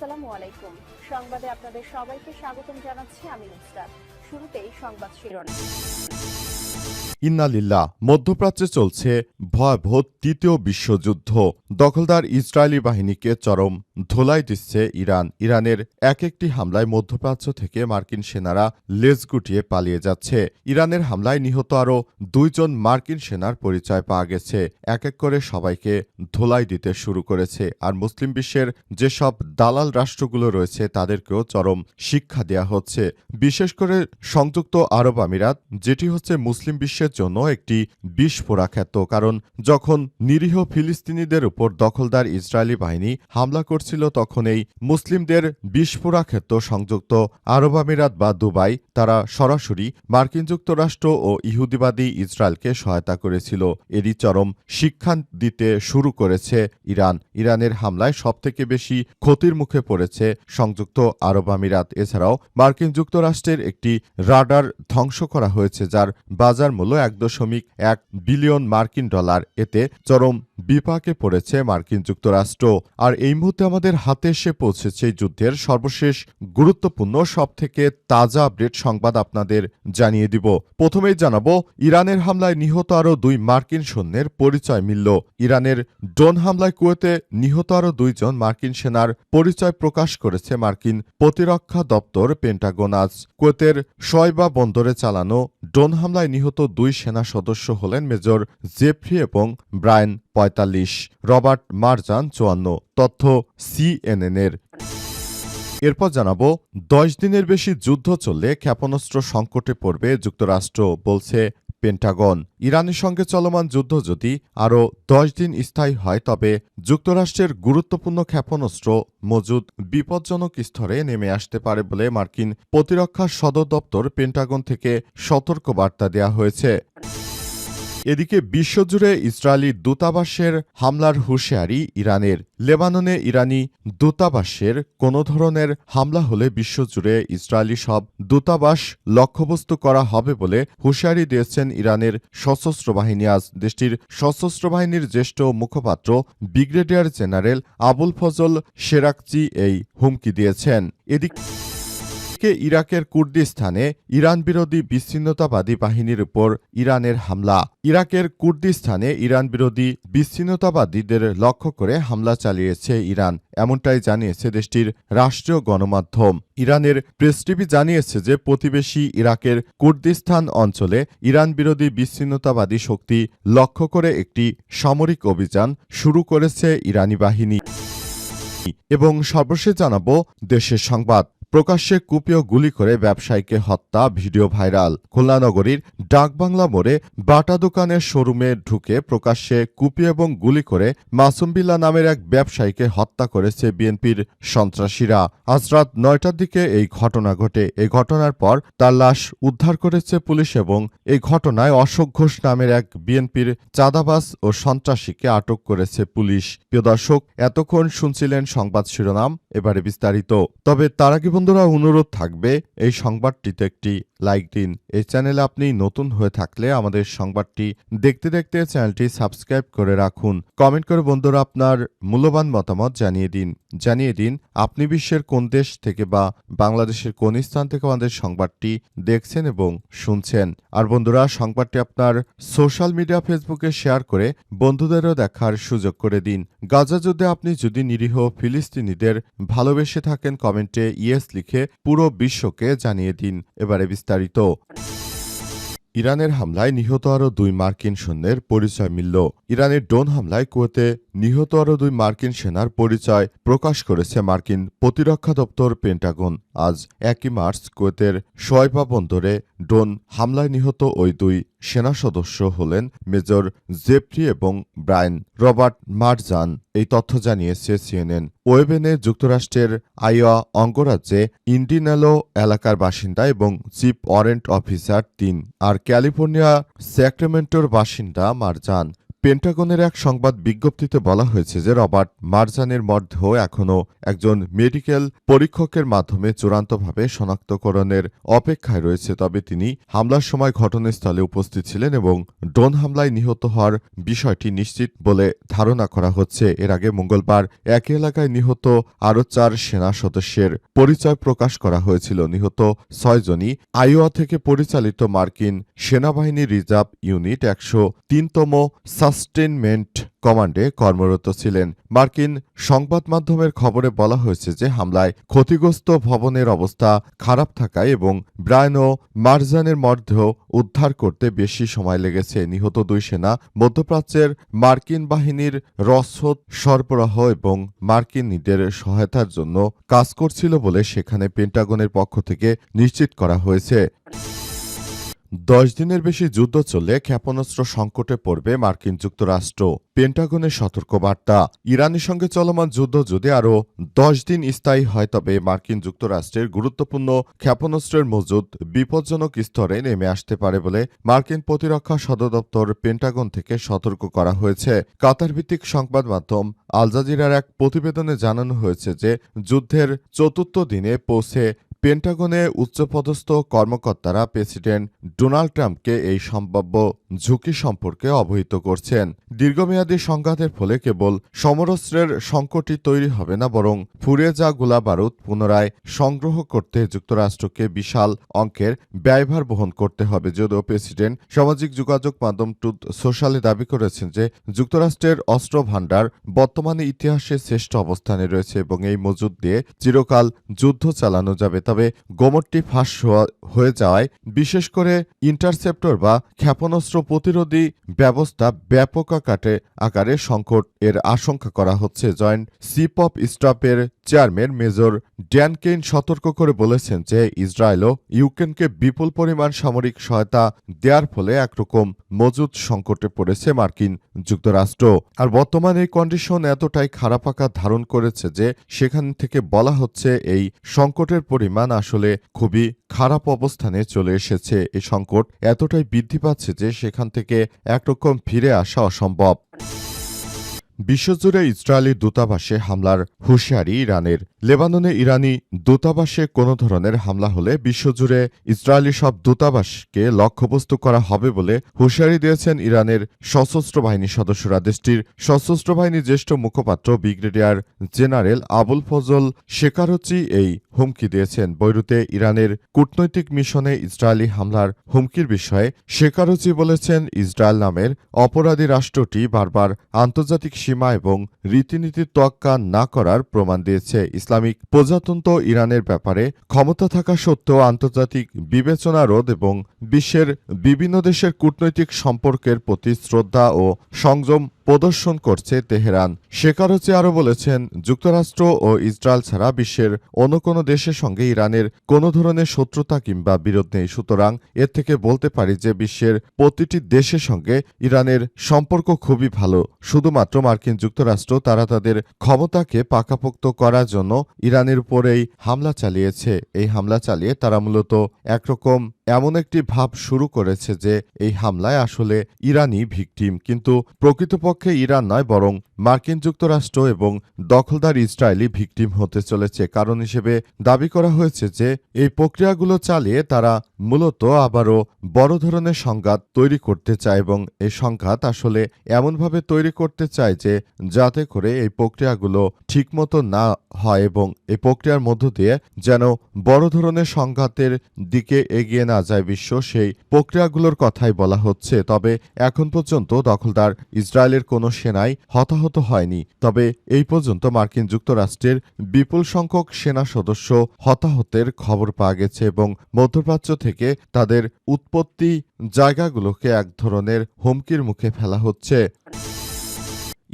আসসালামু আলাইকুম। সংবাদে আপনাদের সবাইকে স্বাগতম জানাচ্ছি আমি নুসরাত। শুরুতেই সংবাদ শিরোনাম। ইন্না লিল্লাহ। মধ্যপ্রাচ্যে চলছে ভয়াবহ তৃতীয় বিশ্বযুদ্ধ। দখলদার ইসরায়েলি বাহিনীকে চরম ধোলাই দিচ্ছে ইরান। ইরানের এক একটি হামলায় মধ্যপ্রাচ্য থেকে মার্কিন সেনারা লেজ গুটিয়ে পালিয়ে যাচ্ছে। ইরানের হামলায় নিহত আরও 2 জন মার্কিন সেনার পরিচয় পাওয়া গেছে। এক এক করে সবাইকে ধোলাই দিতে শুরু করেছে। আর মুসলিম বিশ্বের যেসব দালাল রাষ্ট্রগুলো রয়েছে তাদেরকেও চরম শিক্ষা দেয়া হচ্ছে। বিশেষ করে সংযুক্ত আরব আমিরাত, যেটি হচ্ছে মুসলিম বিশ্বের জন্য একটি বিস্ফোরা ক্ষেত্র। কারণ যখন নিরীহ ফিলিস্তিনিদের উপর দখলদার ইসরায়েলি বাহিনী হামলা করছিল তখন এই মুসলিমদের বিস্ফোরা ক্ষেত্র সংযুক্ত আরব আমিরাত বা দুবাই, তারা সরাসরি মার্কিন যুক্তরাষ্ট্র ও ইহুদিবাদী ইসরায়েলকে সহায়তা করেছিল। এরই চরম শিক্ষা দিতে শুরু করেছে ইরান। ইরানের হামলায় সবথেকে বেশি ক্ষতির মুখে পড়েছে সংযুক্ত আরব আমিরাত। এছাড়াও মার্কিন যুক্তরাষ্ট্রের একটি রাডার ধ্বংস করা হয়েছে, যার বাজার মূল্য 1.1 বিলিয়ন মার্কিন ডলার। এতে চরম বিপাকে পড়েছে মার্কিন যুক্তরাষ্ট্র। আর এই মুহূর্তে আমাদের হাতে এসে পৌঁছেছে যুদ্ধের সর্বশেষ গুরুত্বপূর্ণ সবথেকে তাজা আপডেট সংবাদ আপনাদের জানিয়ে দিব। প্রথমেই জানাবো, ইরানের হামলায় নিহত আরও 2 মার্কিন সৈন্যের পরিচয় মিলল। ইরানের ড্রোন হামলায় কুয়েতে নিহত আরও 2 জন মার্কিন সেনার পরিচয় প্রকাশ করেছে মার্কিন প্রতিরক্ষা দপ্তর পেন্টাগন আজ। কুয়েতের শোয়াইবা বন্দরে চালানো ড্রোন হামলায় নিহত 2 সেনা সদস্য হলেন মেজর জেফ্রি এবং ব্রায়ান 45, রবার্ট মারজান 54। তথ্য সিএনএনের। এরপর জানাবো, 10 দিনের বেশি যুদ্ধ চললে ক্ষেপণাস্ত্র সংকটে পড়বে যুক্তরাষ্ট্র, বলছে পেন্টাগন। ইরানের সঙ্গে চলমান যুদ্ধ যদি আরও 10 দিন স্থায়ী হয় তবে যুক্তরাষ্ট্রের গুরুত্বপূর্ণ ক্ষেপণাস্ত্র মজুদ বিপজ্জনক স্তরে নেমে আসতে পারে বলে মার্কিন প্রতিরক্ষা সদর দপ্তর পেন্টাগন থেকে সতর্কবার্তা দেওয়া হয়েছে। এদিকে বিশ্বজুড়ে ইসরায়েলি দূতাবাসের হামলার হুঁশিয়ারি ইরানের। লেবাননে ইরানি দূতাবাসের কোনো ধরনের হামলা হলে বিশ্বজুড়ে ইসরায়েলি সব দূতাবাস লক্ষ্যবস্তু করা হবে বলে হুঁশিয়ারি দিয়েছেন ইরানের সশস্ত্র বাহিনী। আজ দেশটির সশস্ত্র বাহিনীর জ্যেষ্ঠ মুখপাত্র ব্রিগেডিয়ার জেনারেল আবুল ফজল শেরাকচি এই হুমকি দিয়েছেন। এদিকে ইরাকের কুর্দিস্তানে ইরান বিরোধী বিচ্ছিন্নতাবাদী বাহিনীর উপর ইরানের হামলা। ইরাকের কুর্দিস্তানে ইরান বিরোধী বিচ্ছিন্নতাবাদীদের লক্ষ্য করে হামলা চালিয়েছে ইরান, এমনটাই জানিয়েছে দেশটির রাষ্ট্রীয় গণমাধ্যম। ইরানের প্রেস টিভি জানিয়েছে যে প্রতিবেশী ইরাকের কুর্দিস্তান অঞ্চলে ইরান বিরোধী বিচ্ছিন্নতাবাদী শক্তি লক্ষ্য করে একটি সামরিক অভিযান শুরু করেছে ইরানি বাহিনী। এবং সর্বশেষ জানাবো দেশের সংবাদ। প্রকাশ্যে কুপিয়ে গুলি করে ব্যবসায়ীকে হত্যা, ভিডিও ভাইরাল। খুলনা নগরীর ডাকবাংলা মোড়ে বাটা দোকানের শোরুমে ঢুকে প্রকাশ্যে কুপিয়ে এবং গুলি করে মাসুম বিল্লাহ নামের এক ব্যবসায়ীকে হত্যা করেছে বিএনপির সন্ত্রাসীরা। আজ রাত 9টার দিকে এই ঘটনা ঘটে। এই ঘটনার পর তার লাশ উদ্ধার করেছে পুলিশ এবং এই ঘটনায় অশোক ঘোষ নামের এক বিএনপির চাঁদাবাজ ও সন্ত্রাসীকে আটক করেছে পুলিশ। প্রিয় দর্শক, এতক্ষণ শুনছিলেন সংবাদ শিরোনাম, এবারে বিস্তারিত। তবে তার আগে বন্ধুরা অনুরোধ থাকবে, এই সংবাদটিতে একটি লাইক দিন। এই চ্যানেলে আপনি নতুন হয়ে থাকলে আমাদের সংবাদটি দেখতে দেখতে চ্যানেলটি সাবস্ক্রাইব করে রাখুন। কমেন্ট করে বন্ধুরা আপনার মূল্যবান মতামত জানিয়ে দিন আপনি বিশ্বের কোন দেশ থেকে বা বাংলাদেশের কোন স্থান থেকে আমাদের সংবাদটি দেখছেন এবং শুনছেন। আর বন্ধুরা, সংবাদটি আপনার সোশ্যাল মিডিয়া ফেসবুকে শেয়ার করে বন্ধুদেরও দেখার সুযোগ করে দিন। গাজা যুদ্ধে আপনি যদি নিরীহ ফিলিস্তিনিদের ভালোবেসে থাকেন কমেন্টে ইয়েস লিখে পুরো বিশ্বকে জানিয়ে দিন। এবারে বিস্তারিত। ইরানের হামলায় নিহত আরও 2 মার্কিন সৈন্যের পরিচয় মিলল। ইরানের ড্রোন হামলায় কুয়েতে নিহত আরও 2 মার্কিন সেনার পরিচয় প্রকাশ করেছে মার্কিন প্রতিরক্ষা দপ্তর পেন্টাগন। আজ 1 মার্চ কুয়েতের শোয়াইবা বন্দরে ড্রোন হামলায় নিহত ওই 2 সেনা সদস্য হলেন মেজর জেফ্রি এবং ব্রায়ান, রবার্ট মারজান। এই তথ্য জানিয়েছে সিএনএন। ওয়েবেনে যুক্তরাষ্ট্রের আইওয়া অঙ্গরাজ্যে ইন্ডিনালো এলাকার বাসিন্দা এবং চিফ ওয়ারেন্ট অফিসার 3, আর ক্যালিফোর্নিয়া স্যাক্রামেন্টোর বাসিন্দা মারজান। পেন্টাগনের এক সংবাদ বিজ্ঞপ্তিতে বলা হয়েছে যে রবার্ট মারজানের মরদেহ এখনও একজন মেডিকেল পরীক্ষকের মাধ্যমে চূড়ান্তভাবে শনাক্তকরণের অপেক্ষায় রয়েছে। তবে তিনি হামলার সময় ঘটনাস্থলে উপস্থিত ছিলেন এবং ড্রোন হামলায় নিহত হওয়ার বিষয়টি নিশ্চিত বলে ধারণা করা হচ্ছে। এর আগে মঙ্গলবার একই এলাকায় নিহত আরও 4 সেনা সদস্যের পরিচয় প্রকাশ করা হয়েছিল। নিহত 6 জনই আইওয়া থেকে পরিচালিত মার্কিন সেনাবাহিনীর রিজার্ভ ইউনিট 103তম সাস্টেনমেন্ট কমান্ডে কর্মরত ছিলেন। মার্কিন সংবাদ মাধ্যমের খবরে বলা হয়েছে যে হামলায় ক্ষতিগ্রস্ত ভবনের অবস্থা খারাপ থাকায় এবং ব্রায়ান ও মারজানের মরদেহ উদ্ধার করতে বেশি সময় লেগেছে। নিহত 2 সেনা মধ্যপ্রাচ্যের মার্কিন বাহিনীর রসদ সরবরাহ এবং মার্কিনীদের সহায়তার জন্য কাজ করছিল বলে সেখানে পেন্টাগনের পক্ষ থেকে নিশ্চিত করা হয়েছে। 10 দিনের বেশি যুদ্ধ চললে ক্ষেপণাস্ত্র সংকটে পড়বে মার্কিন যুক্তরাষ্ট্র। পেন্টাগনের সতর্কবার্তা, ইরানের সঙ্গে চলমান যুদ্ধ যদি আরও 10 দিন স্থায়ী হয় তবে মার্কিন যুক্তরাষ্ট্রের গুরুত্বপূর্ণ ক্ষেপণাস্ত্রের মজুদ বিপজ্জনক স্তরে নেমে আসতে পারে বলে মার্কিন প্রতিরক্ষা সদর দপ্তর পেন্টাগন থেকে সতর্ক করা হয়েছে। কাতার ভিত্তিক সংবাদ মাধ্যম আল জাজিরার এক প্রতিবেদনে জানানো হয়েছে যে যুদ্ধের 4র্থ দিনে পৌঁছে পেন্টাগনে উচ্চপদস্থ কর্মকর্তারা প্রেসিডেন্ট ডোনাল্ড ট্রাম্পকে এই সম্ভাব্য ঝুঁকি সম্পর্কে অবহিত করছেন। দীর্ঘমেয়াদী সংঘাতের ফলে কেবল সমরাস্ত্রের সংকটই তৈরি হবে না, বরং ফুরিয়ে যাওয়া গোলাবারুদ পুনরায় সংগ্রহ করতে যুক্তরাষ্ট্রকে বিশাল অঙ্কের ব্যয়ভার বহন করতে হবে। যদিও প্রেসিডেন্ট সামাজিক যোগাযোগ মাধ্যম ট্রুথ সোশ্যালে দাবি করেছেন যে যুক্তরাষ্ট্রের অস্ত্র ভাণ্ডার বর্তমানে ইতিহাসে শ্রেষ্ঠ অবস্থানে রয়েছে এবং এই মজুদ দিয়ে চিরকাল যুদ্ধ চালানো যাবে। তবে গোমরটি ফাঁস হয়ে যাওয়ায় বিশেষ করে ইন্টারসেপ্টর বা ক্ষেপণাস্ত্র প্রতিরোধী ব্যবস্থা ব্যাপক আকারে সংকট এর আশঙ্কা করা হচ্ছে। জয়েন্ট চিফ অব স্টাফের চেয়ারম্যান মেজর ড্যান কেইন সতর্ক করে বলেছেন যে ইসরায়েল ও ইউক্রেনকে বিপুল পরিমাণ সামরিক সহায়তা দেওয়ার ফলে একরকম মজুদ সংকটে পড়েছে মার্কিন যুক্তরাষ্ট্র। আর বর্তমানে এই কন্ডিশন এতটাই খারাপ আকার ধারণ করেছে যে সেখান থেকে বলা হচ্ছে এই সংকটের পরিমাণ আসলে খুবই খারাপ অবস্থানে চলে এসেছে। এই সংকট এতটাই বৃদ্ধি পাচ্ছে যে সেখান থেকে একরকম ফিরে আসা অসম্ভব। বিশ্বজুড়ে ইসরায়েলি দূতাবাসে হামলার হুঁশিয়ারি ইরানের। লেবাননে ইরানি দূতাবাসে কোনো ধরনের হামলা হলে বিশ্বজুড়ে ইসরায়েলি সব দূতাবাসকে লক্ষ্যবস্তু করা হবে বলে হুঁশিয়ারি দিয়েছেন ইরানের সশস্ত্র বাহিনীর সদস্যরা। দেশটির সশস্ত্র বাহিনীর জ্যেষ্ঠ মুখপাত্র ব্রিগেডিয়ার জেনারেল আবুল ফজল শেকারচি এই হুমকি দিয়েছেন। বৈরুতে ইরানের কূটনৈতিক মিশনে ইসরায়েলি হামলার হুমকির বিষয়ে শেকারচি বলেছেন, ইসরায়েল নামের অপরাধী রাষ্ট্রটি বারবার আন্তর্জাতিক সীমা এবং রীতিনীতির তোয়াক্কা না করার প্রমাণ দিয়েছে। ইসলামিক প্রজাতন্ত্র ইরানের ব্যাপারে ক্ষমতা থাকা সত্ত্বেও আন্তর্জাতিক বিবেচনা রোধ এবং বিশ্বের বিভিন্ন দেশের কূটনৈতিক সম্পর্কের প্রতি শ্রদ্ধা ও সংযম প্রদর্শন করছে তেহরান। শেকারচি আরও বলেছেন, যুক্তরাষ্ট্র ও ইসরায়েল ছাড়া বিশ্বের অন্য কোনো দেশের সঙ্গে ইরানের কোনো ধরনের শত্রুতা কিংবা বিরোধ নেই। সুতরাং এর থেকে বলতে পারি যে বিশ্বের প্রতিটি দেশের সঙ্গে ইরানের সম্পর্ক খুবই ভালো। শুধুমাত্র মার্কিন যুক্তরাষ্ট্র তারা তাদের ক্ষমতাকে পাকাপোক্ত করার জন্য ইরানের উপর এই হামলা চালিয়েছে। এই হামলা চালিয়ে তারা মূলত একরকম এমন একটি ভাব শুরু করেছে যে এই হামলায় আসলে ইরানই ভিকটিম, কিন্তু প্রকৃতপক্ষে ইরান নয় বরং মার্কিন যুক্তরাষ্ট্র এবং দখলদার ইসরায়েলই ভিকটিম হতে চলেছে। কারণ হিসেবে দাবি করা হয়েছে যে এই প্রক্রিয়াগুলো চালিয়ে তারা মূলত আবারও বড় ধরনের সংঘাত তৈরি করতে চায় এবং এই সংঘাত আসলে এমনভাবে তৈরি করতে চায় যে যাতে করে এই প্রক্রিয়াগুলো ঠিকমতো না হয় এবং এই প্রক্রিয়ার মধ্য দিয়ে যেন বড় ধরনের সংঘাতের দিকে এগিয়ে না যায় বিশ্ব, সেই প্রক্রিয়াগুলোর কথাই বলা হচ্ছে। তবে এখন পর্যন্ত দখলদার ইসরায়েলের কোনো সেনাই হতাহত হয়নি। তবে এই পর্যন্ত মার্কিন যুক্তরাষ্ট্রের বিপুল সংখ্যক সেনা সদস্য হতাহতের খবর পাওয়া গেছে এবং মধ্যপ্রাচ্য থেকে তাদের উৎপত্তি জায়গাগুলোকে এক ধরনের হুমকির মুখে ফেলা হচ্ছে।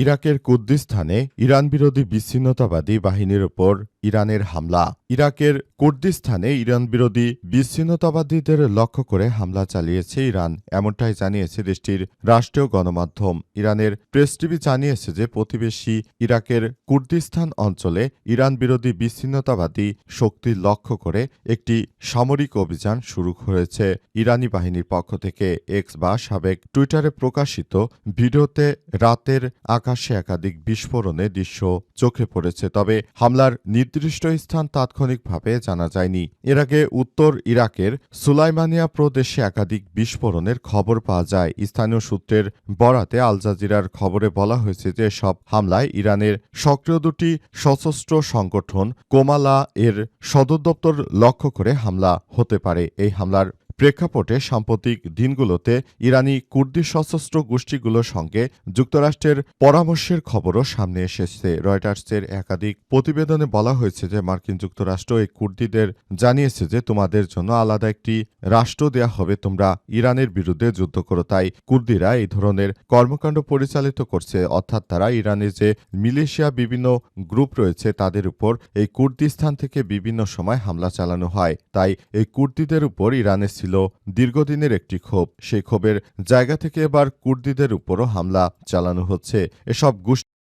ইরাকের কুর্দিস্তানে ইরান বিরোধী বিচ্ছিন্নতাবাদী বাহিনীর ওপর ইরানের হামলা। ইরাকের কুর্দিস্তানে ইরান বিরোধী বিচ্ছিন্নতাবাদীদের লক্ষ্য করে হামলা চালিয়েছে ইরান, এমনটাই জানিয়েছে দেশটির রাষ্ট্রীয় গণমাধ্যম। ইরানের প্রেস টিভি জানিয়েছে যে প্রতিবেশী ইরাকের কুর্দিস্তান অঞ্চলে ইরান বিরোধী বিচ্ছিন্নতাবাদী শক্তি লক্ষ্য করে একটি সামরিক অভিযান শুরু হয়েছে। ইরানি বাহিনীর পক্ষ থেকে এক্স বা সাবেক টুইটারে প্রকাশিত ভিডিওতে রাতের আকাশে একাধিক বিস্ফোরণের দৃশ্য চোখে পড়েছে, তবে হামলার নির্দিষ্ট স্থান তাৎক্ষণিকভাবে জানা যায়নি। এর আগে উত্তর ইরাকের সুলাইমানিয়া প্রদেশে একাধিক বিস্ফোরণের খবর পাওয়া যায়। স্থানীয় সূত্রের বরাতে আল জাজিরার খবরে বলা হয়েছে যে সব হামলায় ইরানের সক্রিয় দুটি সশস্ত্র সংগঠন কোমালা এর সদর দপ্তর লক্ষ্য করে হামলা হতে পারে। এই হামলার প্রেক্ষাপটে সাম্প্রতিক দিনগুলোতে ইরানি কুর্দি সশস্ত্র গোষ্ঠীগুলোর সঙ্গে যুক্তরাষ্ট্রের পরামর্শের খবরও সামনে এসেছে। রয়টার্সের একাধিক প্রতিবেদনে বলা হয়েছে যে মার্কিন যুক্তরাষ্ট্র এই কুর্দিদের জানিয়েছে যে তোমাদের জন্য আলাদা একটি রাষ্ট্র দেয়া হবে, তোমরা ইরানের বিরুদ্ধে যুদ্ধ করো। তাই কুর্দিরা এই ধরনের কর্মকাণ্ড পরিচালিত করছে, অর্থাৎ তারা ইরানের যে মিলিশিয়া বিভিন্ন গ্রুপ রয়েছে তাদের উপর এই কুর্দিস্তান থেকে বিভিন্ন সময় হামলা চালানো হয়। তাই এই কুর্দিদের উপর ইরানের ছিল দীর্ঘদিনের একটি ক্ষোভ। সেই ক্ষোভের জায়গা থেকে এবার কুর্দিদের উপরও হামলা চালানো হচ্ছে। এসব গোষ্ঠী